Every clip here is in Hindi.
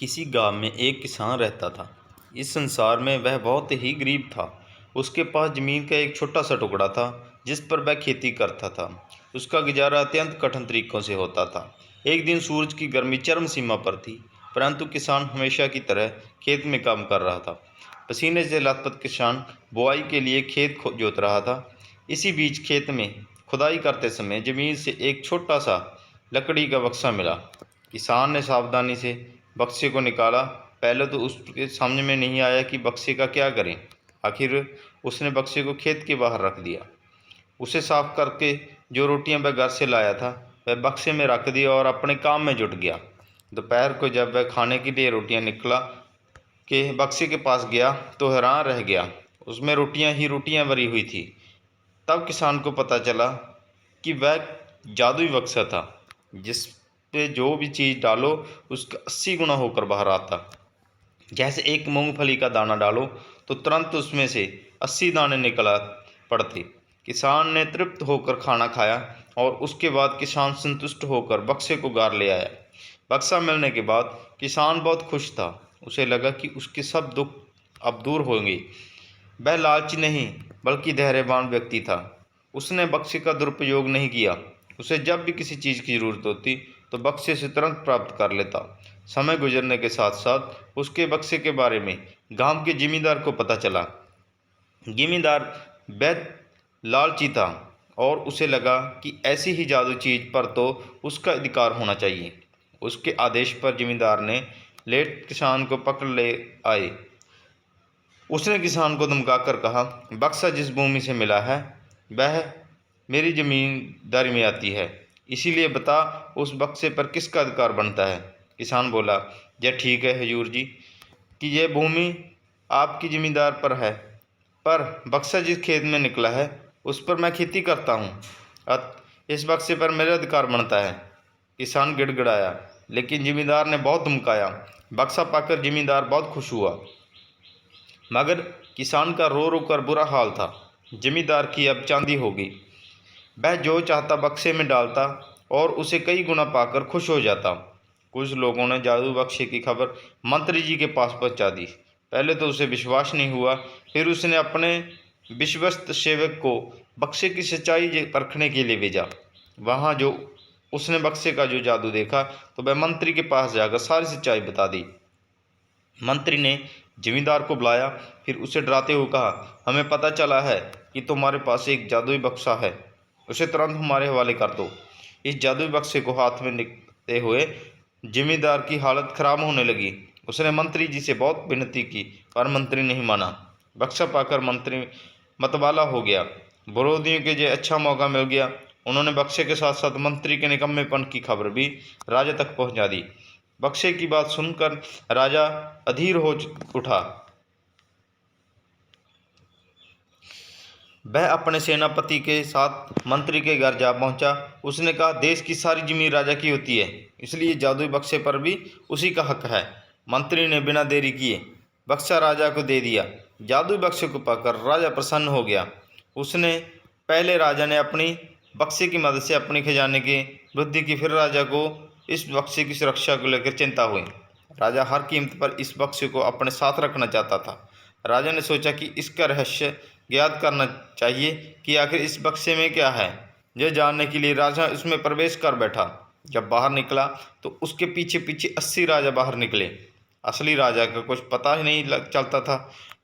किसी गांव में एक किसान रहता था। इस संसार में वह बहुत ही गरीब था। उसके पास जमीन का एक छोटा सा टुकड़ा था जिस पर वह खेती करता था। उसका गुजारा अत्यंत कठिन तरीकों से होता था। एक दिन सूरज की गर्मी चरम सीमा पर थी, परंतु किसान हमेशा की तरह खेत में काम कर रहा था। पसीने से लथपथ किसान बुआई के लिए खेत जोत रहा था। इसी बीच खेत में खुदाई करते समय जमीन से एक छोटा सा लकड़ी का बक्सा मिला। किसान ने सावधानी से बक्से को निकाला। पहले तो उसके समझ में नहीं आया कि बक्से का क्या करें। आखिर उसने बक्से को खेत के बाहर रख दिया। उसे साफ करके जो रोटियां वह घर से लाया था वह बक्से में रख दी और अपने काम में जुट गया। दोपहर को जब वह खाने के लिए रोटियां निकला के बक्से के पास गया तो हैरान रह गया। उसमें रोटियां ही रोटियां भरी हुई थी। तब किसान को पता चला कि वह जादुई बक्सा था जिस पे जो भी चीज़ डालो उसका 80 गुना होकर बाहर आता। जैसे एक मूंगफली का दाना डालो तो तुरंत उसमें से 80 दाने निकल पड़ते। किसान ने तृप्त होकर खाना खाया और उसके बाद किसान संतुष्ट होकर बक्से को घर ले आया। बक्सा मिलने के बाद किसान बहुत खुश था। उसे लगा कि उसके सब दुख अब दूर होंगे। वह लालची नहीं बल्कि धैर्यवान व्यक्ति था। उसने बक्से का दुरुपयोग नहीं किया। उसे जब भी किसी चीज़ की ज़रूरत होती तो बक्से से तुरंत प्राप्त कर लेता। समय गुजरने के साथ साथ उसके बक्से के बारे में गांव के जिमींदार को पता चला। जिमींदार बेहद लालची था और उसे लगा कि ऐसी ही जादू चीज़ पर तो उसका अधिकार होना चाहिए। उसके आदेश पर जिमींदार ने लेट किसान को पकड़ ले आए। उसने किसान को धमकाकर कहा, बक्सा जिस भूमि से मिला है वह मेरी जमींदारी में आती है, इसीलिए बता उस बक्से पर किसका अधिकार बनता है। किसान बोला, यह ठीक है हुजूर जी कि यह भूमि आपकी जमींदार पर है, पर बक्सा जिस खेत में निकला है उस पर मैं खेती करता हूँ। इस बक्से पर मेरा अधिकार बनता है। किसान गिड़गिड़ाया, लेकिन जमींदार ने बहुत धमकाया। बक्सा पाकर जमींदार बहुत खुश हुआ, मगर किसान का रो रो कर बुरा हाल था। जमींदार की अब चांदी हो गई। वह जो चाहता बक्से में डालता और उसे कई गुना पाकर खुश हो जाता। कुछ लोगों ने जादू बक्से की खबर मंत्री जी के पास पहुंचा दी। पहले तो उसे विश्वास नहीं हुआ, फिर उसने अपने विश्वस्त सेवक को बक्से की सच्चाई परखने के लिए भेजा। वहाँ जो उसने बक्से का जो जादू देखा तो वह मंत्री के पास जाकर सारी सच्चाई बता दी। मंत्री ने जमींदार को बुलाया, फिर उसे डराते हुए कहा, हमें पता चला है कि तुम्हारे पास एक जादुई बक्सा है, उसे तुरंत हमारे हवाले कर दो। इस जादुई बक्से को हाथ में लेते हुए जमींदार की हालत खराब होने लगी। उसने मंत्री जी से बहुत विनती की, पर मंत्री नहीं माना। बक्सा पाकर मंत्री मतवाला हो गया। विरोधियों के लिए अच्छा मौका मिल गया। उन्होंने बक्से के साथ साथ मंत्री के निकम्मेपन की खबर भी राजा तक पहुंचा दी। बक्से की बात सुनकर राजा अधीर हो उठा। वह अपने सेनापति के साथ मंत्री के घर जा पहुंचा। उसने कहा, देश की सारी जमीन राजा की होती है, इसलिए जादुई बक्से पर भी उसी का हक है। मंत्री ने बिना देरी किए बक्सा राजा को दे दिया। जादुई बक्से को पाकर राजा प्रसन्न हो गया। उसने पहले राजा ने अपनी बक्से की मदद से अपने खजाने की वृद्धि की, फिर राजा को इस बक्से की सुरक्षा को लेकर चिंता हुई। राजा हर कीमत पर इस बक्से को अपने साथ रखना चाहता था। राजा ने सोचा कि इसका रहस्य ज्ञात करना चाहिए कि आखिर इस बक्से में क्या है। यह जानने के लिए राजा उसमें प्रवेश कर बैठा। जब बाहर निकला तो उसके पीछे पीछे 80 राजा बाहर निकले। असली राजा का कुछ पता ही नहीं चलता था।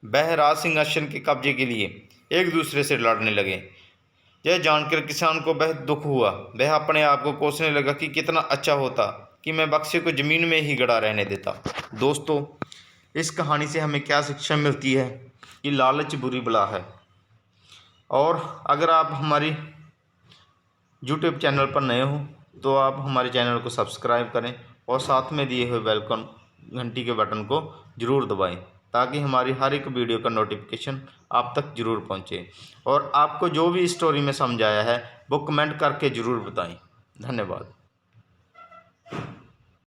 वह राज सिंहासन के कब्जे के लिए एक दूसरे से लड़ने लगे। यह जानकर किसान को बहुत दुख हुआ। वह अपने आप को कोसने लगा कि कितना अच्छा होता कि मैं बक्से को ज़मीन में ही गड़ा रहने देता। दोस्तों, इस कहानी से हमें क्या शिक्षा मिलती है कि लालच बुरी बला है। और अगर आप हमारी यूट्यूब चैनल पर नए हो तो आप हमारे चैनल को सब्सक्राइब करें और साथ में दिए हुए वेलकम घंटी के बटन को ज़रूर दबाएं, ताकि हमारी हर एक वीडियो का नोटिफिकेशन आप तक ज़रूर पहुंचे। और आपको जो भी स्टोरी में समझ आया है वो कमेंट करके ज़रूर बताएं। धन्यवाद।